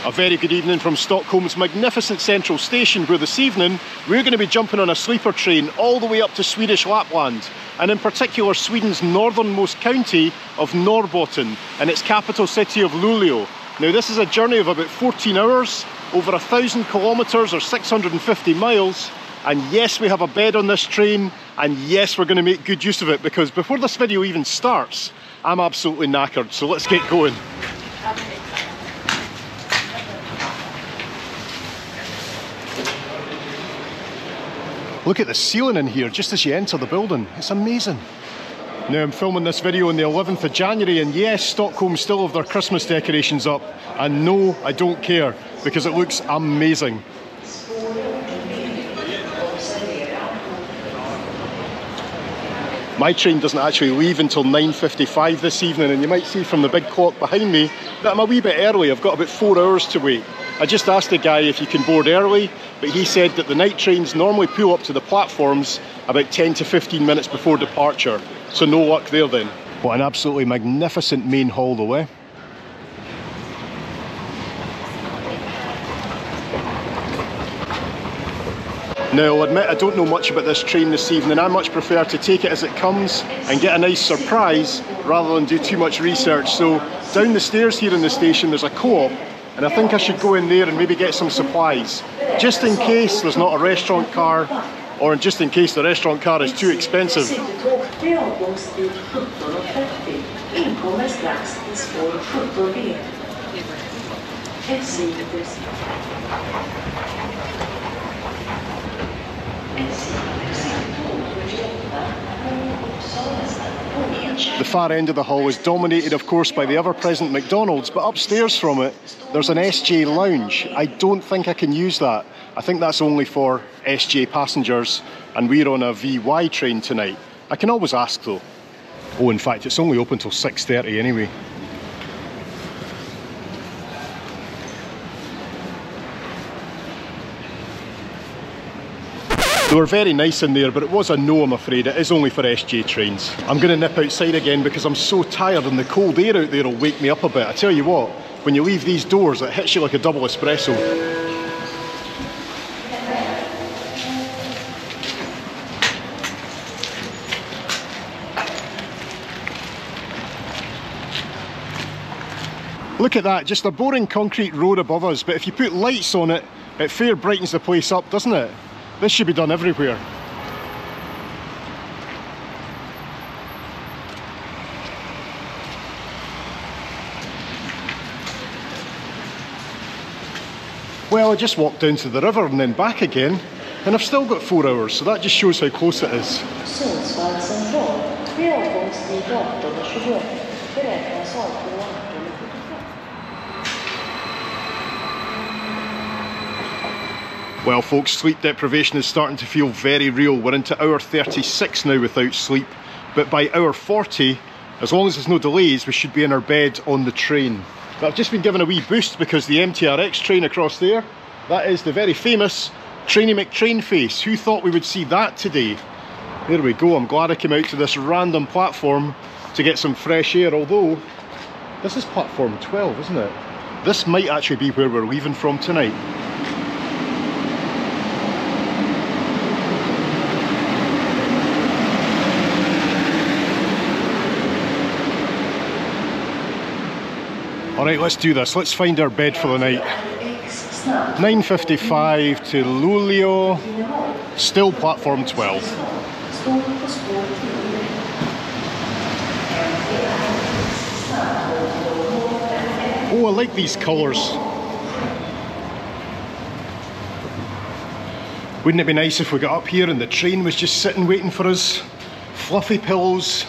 A very good evening from Stockholm's magnificent central station, where this evening we're going to be jumping on a sleeper train all the way up to Swedish Lapland, and in particular Sweden's northernmost county of Norrbotten and its capital city of Luleå. Now this is a journey of about 14 hours, over 1,000 kilometres or 650 miles, and yes, we have a bed on this train, and yes, we're going to make good use of it, because before this video even starts, I'm absolutely knackered, so let's get going. Look at the ceiling in here just as you enter the building. It's amazing. Now I'm filming this video on the 11th of January, and yes, Stockholm still have their Christmas decorations up, and no, I don't care, because it looks amazing. My train doesn't actually leave until 9:55 this evening, and you might see from the big clock behind me that I'm a wee bit early. I've got about 4 hours to wait. I just asked the guy if you can board early, but he said that the night trains normally pull up to the platforms about 10 to 15 minutes before departure, so no luck there then. What an absolutely magnificent main hall though, eh? Now I'll admit I don't know much about this train this evening. I much prefer to take it as it comes and get a nice surprise rather than do too much research. So down the stairs here in the station there's a co-op, and I think I should go in there and maybe get some supplies, just in case there's not a restaurant car, or just in case the restaurant car is too expensive. The far end of the hall is dominated of course by the ever-present McDonald's, but upstairs from it there's an SJ lounge. I don't think I can use that. I think that's only for SJ passengers, and we're on a VY train tonight. I can always ask though. Oh, in fact it's only open till 6:30 anyway. They were very nice in there, but it was a no, I'm afraid. It is only for SJ trains. I'm going to nip outside again because I'm so tired, and the cold air out there will wake me up a bit. I tell you what, when you leave these doors it hits you like a double espresso. Look at that, just a boring concrete road above us, but if you put lights on it, it fair brightens the place up, doesn't it? This should be done everywhere. Well, I just walked down to the river and then back again, and I've still got 4 hours, so that just shows how close it is. Well folks, sleep deprivation is starting to feel very real. We're into hour 36 now without sleep, but by hour 40, as long as there's no delays, we should be in our bed on the train. But I've just been given a wee boost because the MTRX train across there, that is the very famous Trainy McTrainface. Who thought we would see that today? There we go, I'm glad I came out to this random platform to get some fresh air, although this is platform 12, isn't it? This might actually be where we're leaving from tonight. Alright, let's do this. Let's find our bed for the night. 9:55 to Luleå, still platform 12. Oh, I like these colours. Wouldn't it be nice if we got up here and the train was just sitting waiting for us? Fluffy pillows.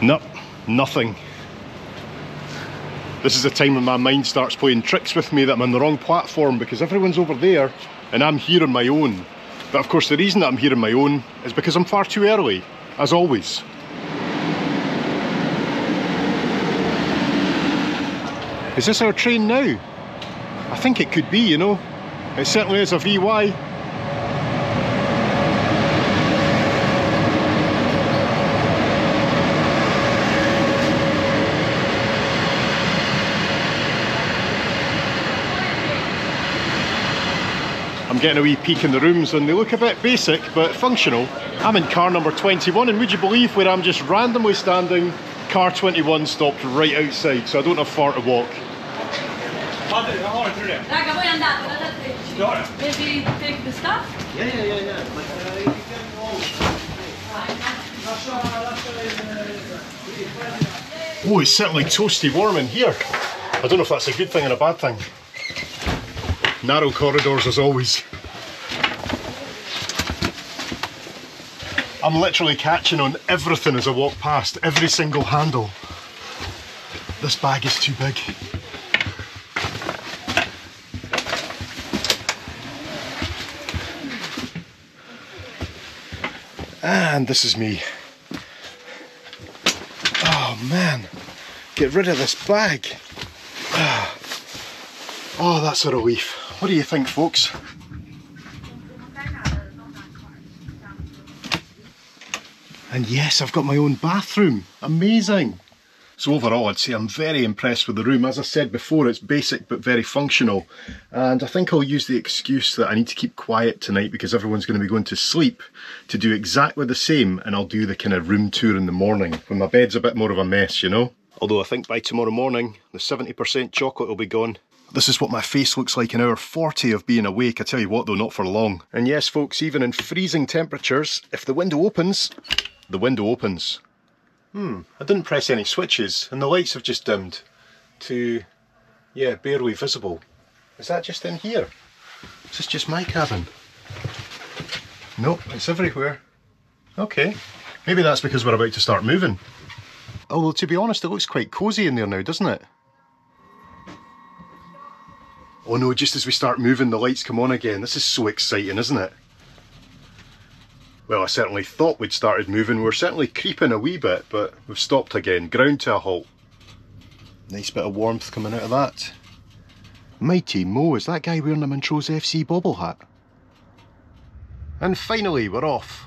Nope. Nothing. This is the time when my mind starts playing tricks with me that I'm on the wrong platform, because everyone's over there and I'm here on my own. But of course the reason that I'm here on my own is because I'm far too early, as always. Is this our train now? I think it could be, you know. It certainly is a VY. getting a wee peek in the rooms, and they look a bit basic but functional. I'm in car number 21, and would you believe where I'm just randomly standing, car 21 stopped right outside, so I don't have far to walk. Maybe take the stuff? Yeah. Oh, it's certainly toasty warm in here. I don't know if that's a good thing or a bad thing. Narrow corridors as always. I'm literally catching on everything as I walk past, every single handle. This bag is too big. And this is me. Oh man, get rid of this bag. Oh, that's a relief. What do you think, folks? And yes, I've got my own bathroom. Amazing. So overall, I'd say I'm very impressed with the room. As I said before, it's basic but very functional. And I think I'll use the excuse that I need to keep quiet tonight because everyone's going to be going to sleep to do exactly the same, and I'll do the kind of room tour in the morning when my bed's a bit more of a mess, you know? Although I think by tomorrow morning, the 70% chocolate will be gone. This is what my face looks like in hour 40 of being awake. I tell you what though, not for long. And yes folks, even in freezing temperatures, if the window opens, the window opens. I didn't press any switches and the lights have just dimmed to, yeah, barely visible. Is that just in here? Is this just my cabin? Nope, it's everywhere. Okay, maybe that's because we're about to start moving. Although to be honest, it looks quite cosy in there now, doesn't it? Oh no, just as we start moving, the lights come on again. This is so exciting, isn't it? Well, I certainly thought we'd started moving. We're certainly creeping a wee bit, but we've stopped again. Ground to a halt. Nice bit of warmth coming out of that. Mighty Mo, is that guy wearing a Montrose FC bobble hat? And finally, we're off.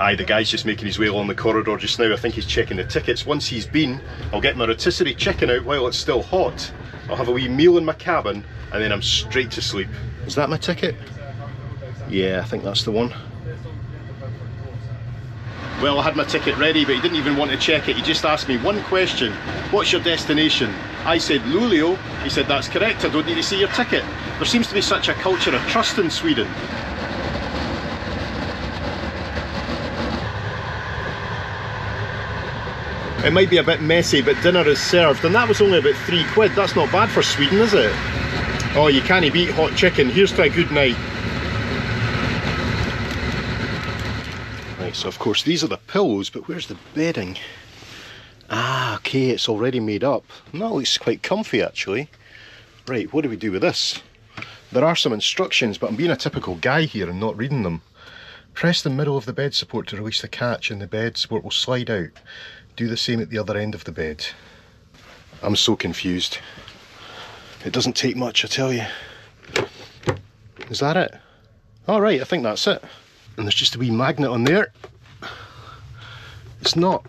Aye, the guy's just making his way along the corridor just now. I think he's checking the tickets. Once he's been, I'll get my rotisserie chicken out while it's still hot. I'll have a wee meal in my cabin and then I'm straight to sleep. Is that my ticket? Yeah, I think that's the one. Well, I had my ticket ready, but he didn't even want to check it. He just asked me one question. What's your destination? I said Luleå. He said, that's correct, I don't need to see your ticket. There seems to be such a culture of trust in Sweden. It might be a bit messy, but dinner is served, and that was only about £3. That's not bad for Sweden, is it? Oh, you can't beat hot chicken. Here's to a good night. Right, so of course these are the pillows, but where's the bedding? Ah, okay, it's already made up. And that looks quite comfy actually. Right, what do we do with this? There are some instructions, but I'm being a typical guy here and not reading them. Press the middle of the bed support to release the catch and the bed support will slide out. Do the same at the other end of the bed. I'm so confused. It doesn't take much, I tell you. Is that it? All right, I think that's it. And there's just a wee magnet on there. It's not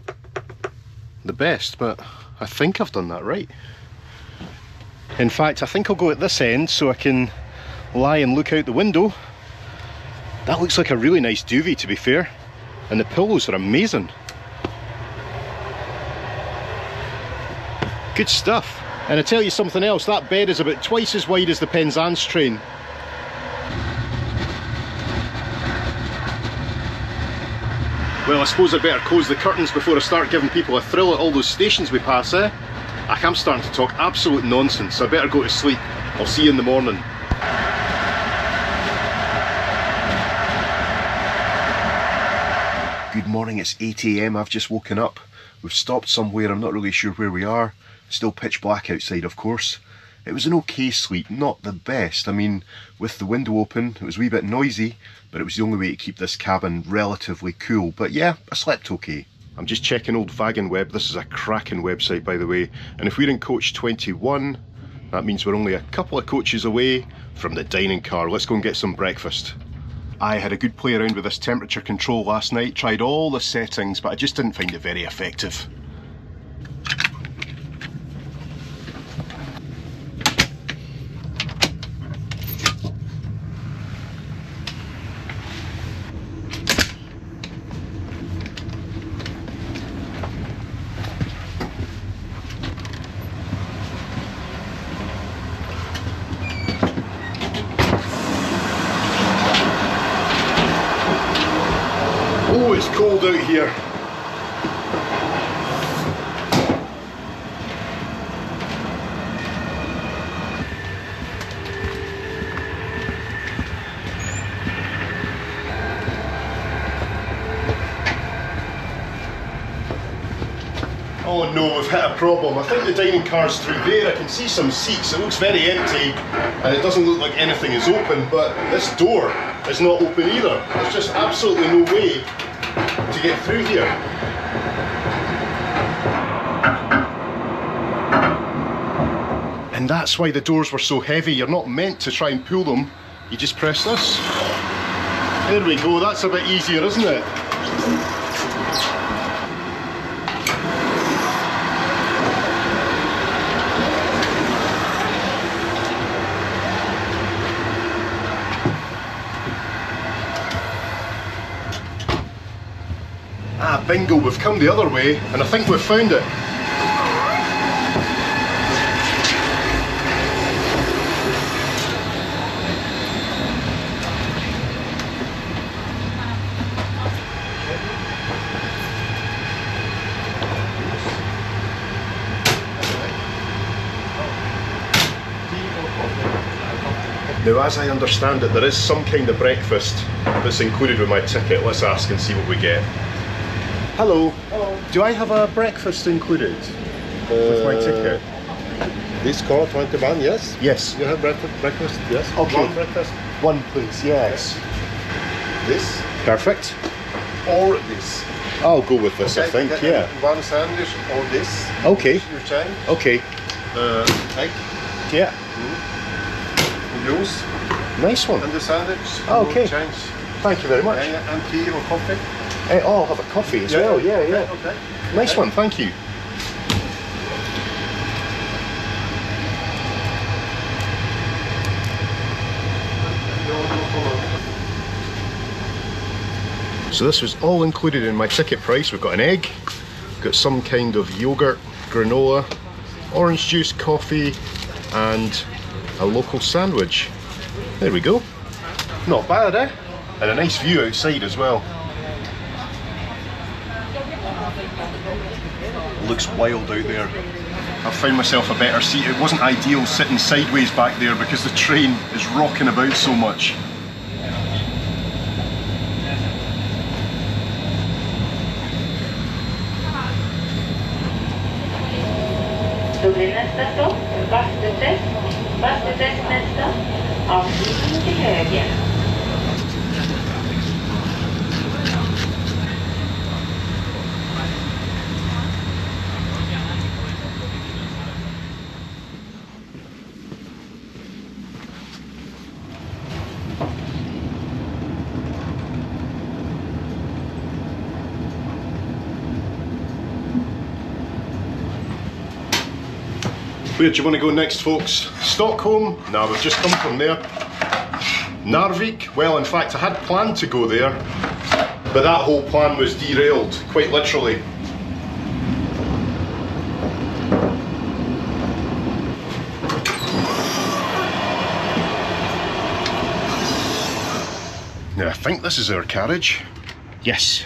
the best, but I think I've done that right. In fact, I think I'll go at this end so I can lie and look out the window. That looks like a really nice duvet, to be fair. And the pillows are amazing. Good stuff. And I tell you something else, that bed is about twice as wide as the Penzance train. Well, I suppose I'd better close the curtains before I start giving people a thrill at all those stations we pass, eh? I'm starting to talk absolute nonsense, so I better go to sleep. I'll see you in the morning. Good morning, it's 8 AM, I've just woken up. We've stopped somewhere, I'm not really sure where we are. Still pitch black outside, of course. It was an okay sleep, not the best. I mean, with the window open, it was a wee bit noisy, but it was the only way to keep this cabin relatively cool. But yeah, I slept okay. I'm just checking old Wagon Web. This is a cracking website, by the way. And if we're in coach 21, that means we're only a couple of coaches away from the dining car. Let's go and get some breakfast. I had a good play around with this temperature control last night, tried all the settings, but I just didn't find it very effective. Oh, it's cold out here. Oh no, we've hit a problem. I think the dining car's through there. I can see some seats. It looks very empty and it doesn't look like anything is open, but this door is not open either. There's just absolutely no way to get through here. And that's why the doors were so heavy. You're not meant to try and pull them. You just press this. There we go, that's a bit easier, isn't it? Ah, bingo, we've come the other way, and I think we've found it. Now, as I understand it, there is some kind of breakfast that's included with my ticket. Let's ask and see what we get. Hello. Hello. Do I have a breakfast included with my ticket? This car 21, yes? Yes. You have breakfast, yes? Okay. One breakfast. One, please. Yes. This Perfect. or this. I'll go with this, I think. and Yeah. One sandwich or this. Okay. You change. Okay. Egg, Yeah. juice, Nice one. and the sandwich. Okay. You change. Thank you very much. And tea or coffee. Oh, I'll have a coffee as well. Yeah, yeah. Okay. Nice one. Thank you. So this was all included in my ticket price. We've got an egg, got some kind of yogurt, granola, orange juice, coffee, and a local sandwich. There we go. Not bad, eh? And a nice view outside as well. Looks wild out there. I've found myself a better seat. It wasn't ideal sitting sideways back there because the train is rocking about so much. Då blir nästa stopp Bastuträsk. Bastuträsk nästa. Avstigning till höger. Where do you want to go next, folks? Stockholm? No, we've just come from there. Narvik? Well, in fact, I had planned to go there, but that whole plan was derailed, quite literally. Now, I think this is our carriage. Yes.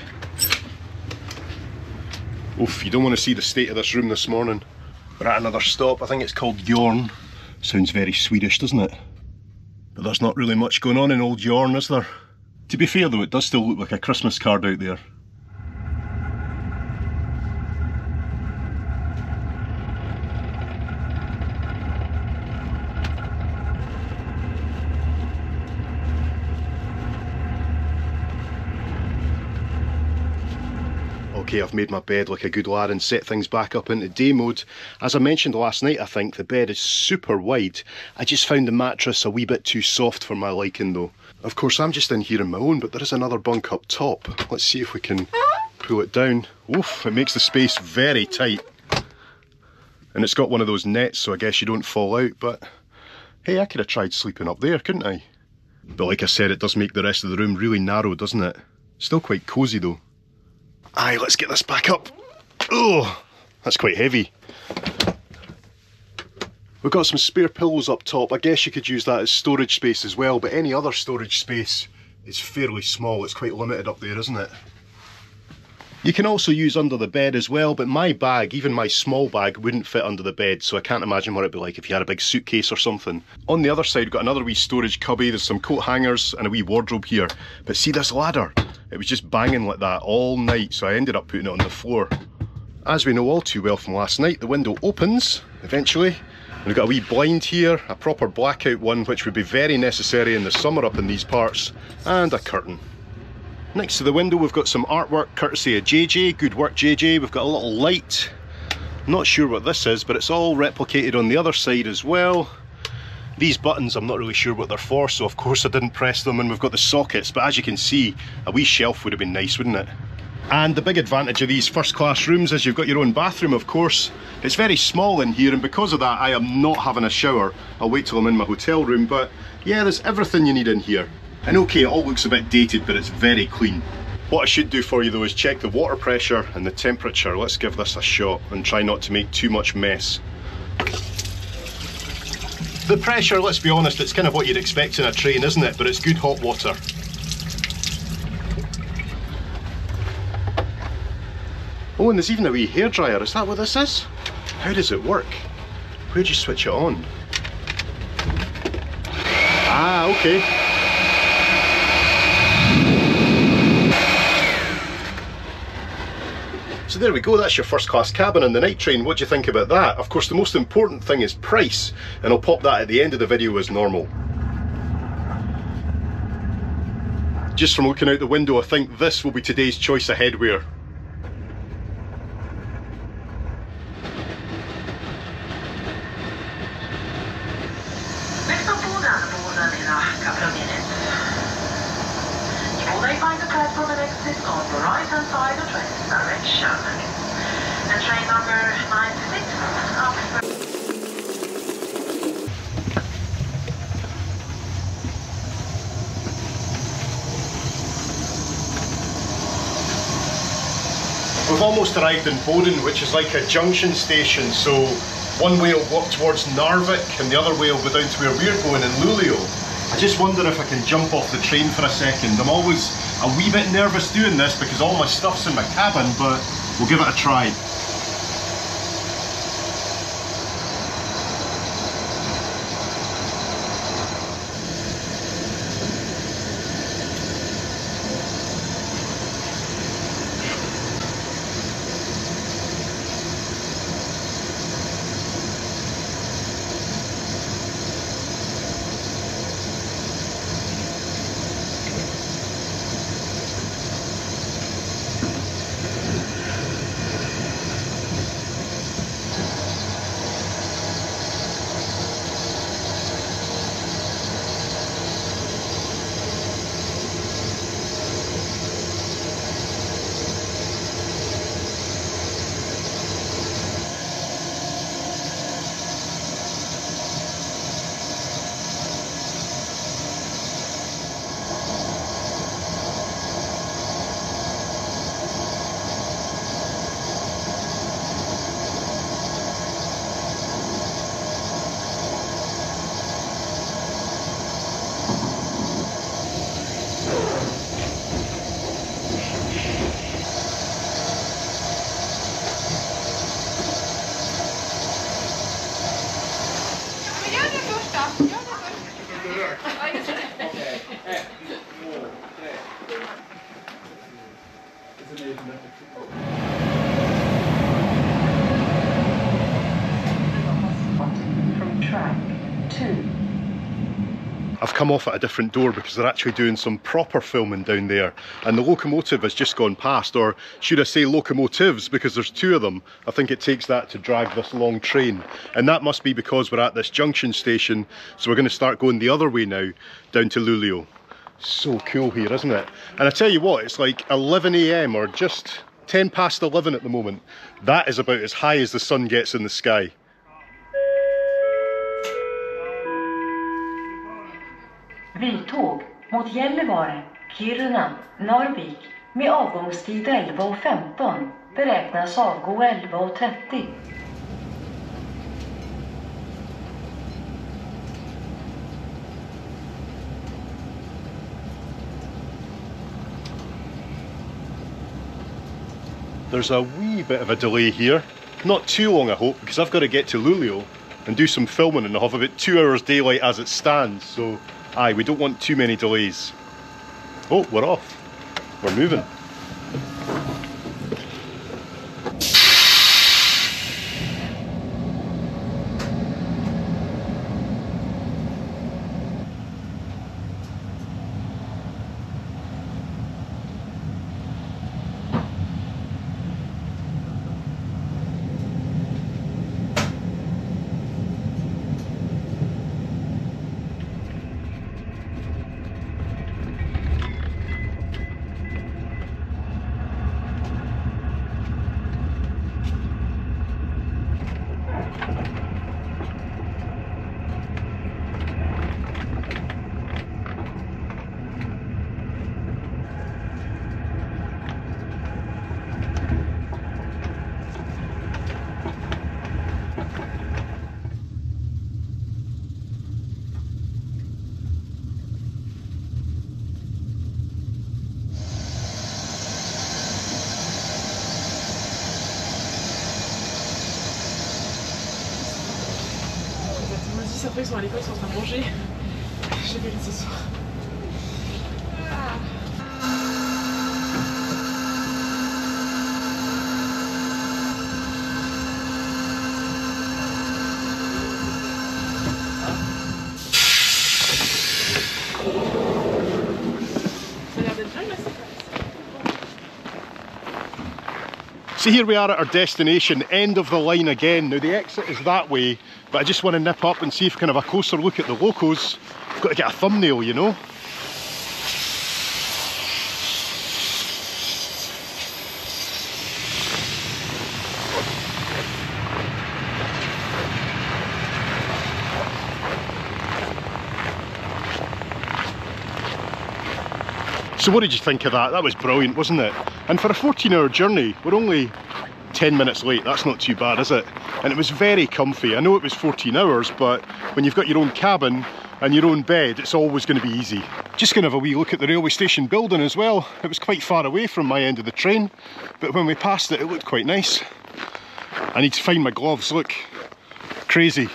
Oof, you don't want to see the state of this room this morning. We're at another stop. I think it's called Jorn. Sounds very Swedish, doesn't it? But there's not really much going on in old Jorn, is there? To be fair though, it does still look like a Christmas card out there. Okay, I've made my bed like a good lad and set things back up into day mode. As I mentioned last night, I think the bed is super wide. I just found the mattress a wee bit too soft for my liking though. Of course, I'm just in here on my own, but there is another bunk up top. Let's see if we can pull it down. Oof, it makes the space very tight. And it's got one of those nets, so I guess you don't fall out, but hey, I could have tried sleeping up there, couldn't I? But like I said, it does make the rest of the room really narrow, doesn't it? Still quite cosy though. Aye, let's get this back up. Oh, that's quite heavy. We've got some spare pillows up top. I guess you could use that as storage space as well, but any other storage space is fairly small. It's quite limited up there, isn't it? You can also use under the bed as well, but my bag, even my small bag, wouldn't fit under the bed, so I can't imagine what it'd be like if you had a big suitcase or something. On the other side, we've got another wee storage cubby. There's some coat hangers and a wee wardrobe here. But see this ladder? It was just banging like that all night, so I ended up putting it on the floor. As we know all too well from last night, the window opens eventually. And we've got a wee blind here, a proper blackout one, which would be very necessary in the summer up in these parts, and a curtain. Next to the window we've got some artwork courtesy of JJ, good work JJ. We've got a little light, not sure what this is, but it's all replicated on the other side as well. These buttons I'm not really sure what they're for, so of course I didn't press them, and we've got the sockets, but as you can see, a wee shelf would have been nice, wouldn't it? And the big advantage of these first class rooms is you've got your own bathroom, of course. It's very small in here, and because of that I am not having a shower. I'll wait till I'm in my hotel room, but yeah, there's everything you need in here. And okay, it all looks a bit dated, but it's very clean. What I should do for you though is check the water pressure and the temperature. Let's give this a shot and try not to make too much mess. The pressure, let's be honest, it's kind of what you'd expect in a train, isn't it? But it's good hot water. Oh, and there's even a wee hairdryer. Is that what this is? How does it work? Where do you switch it on? Ah, okay. So there we go, that's your first class cabin on the night train. What do you think about that? Of course, the most important thing is price, and I'll pop that at the end of the video as normal. Just from looking out the window, I think this will be today's choice of headwear. We've almost arrived in Boden, which is like a junction station, so one way will walk towards Narvik and the other way will go down to where we're going in Luleå. I just wonder if I can jump off the train for a second. I'm always a wee bit nervous doing this because all my stuff's in my cabin, but we'll give it a try. I've come off at a different door because they're actually doing some proper filming down there, and the locomotive has just gone past, or should I say locomotives, because there's two of them. I think it takes that to drag this long train, and that must be because we're at this junction station, so we're going to start going the other way now, down to Luleå. So cool here, isn't it? And I tell you what, it's like 11 AM or just 10 past 11 at the moment. That is about as high as the sun gets in the sky. Vitåg mot Gällivare, Kiruna, Narvik med avgångstid 11:15. Beräknas avgå 11:30. There's a wee bit of a delay here. Not too long, I hope, because I've got to get to Luleå and do some filming, and I'll have about 2 hours daylight as it stands, so aye, we don't want too many delays. Oh, we're off. We're moving. Après ils sont à l'école, ils sont en train de manger. J'ai vu ce soir. Ça a l'air d'être bien, là, c'est. So here we are at our destination, end of the line again. Now the exit is that way, but I just want to nip up and see if kind of a closer look at the locos. I've got to get a thumbnail, you know. So what did you think of that? That was brilliant, wasn't it? And for a 14-hour journey, we're only 10 minutes late. That's not too bad, is it? And it was very comfy. I know it was 14 hours, but when you've got your own cabin and your own bed, it's always going to be easy. Just going to have a wee look at the railway station building as well. It was quite far away from my end of the train, but when we passed it, it looked quite nice. I need to find my gloves, look. Crazy.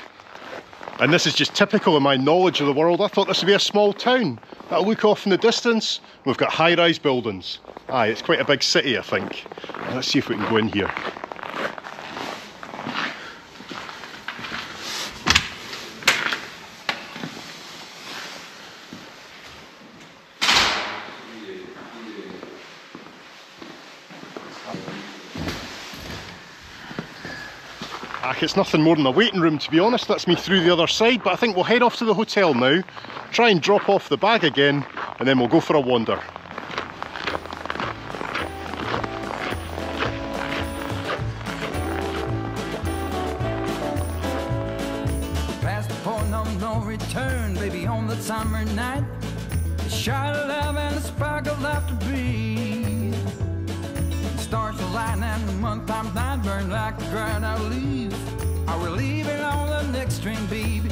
And this is just typical of my knowledge of the world. I thought this would be a small town. That'll look off in the distance. We've got high-rise buildings. Aye, it's quite a big city, I think. Let's see if we can go in here. It's nothing more than a waiting room, to be honest. That's me through the other side, but I think we'll head off to the hotel now, try and drop off the bag again, and then we'll go for a wander. Past the point of no return, baby, on the summer night. A shot of love and a spark of love to breathe. The stars align and the month-time night burn like a dried out leaf. Are we leaving on the next train, baby?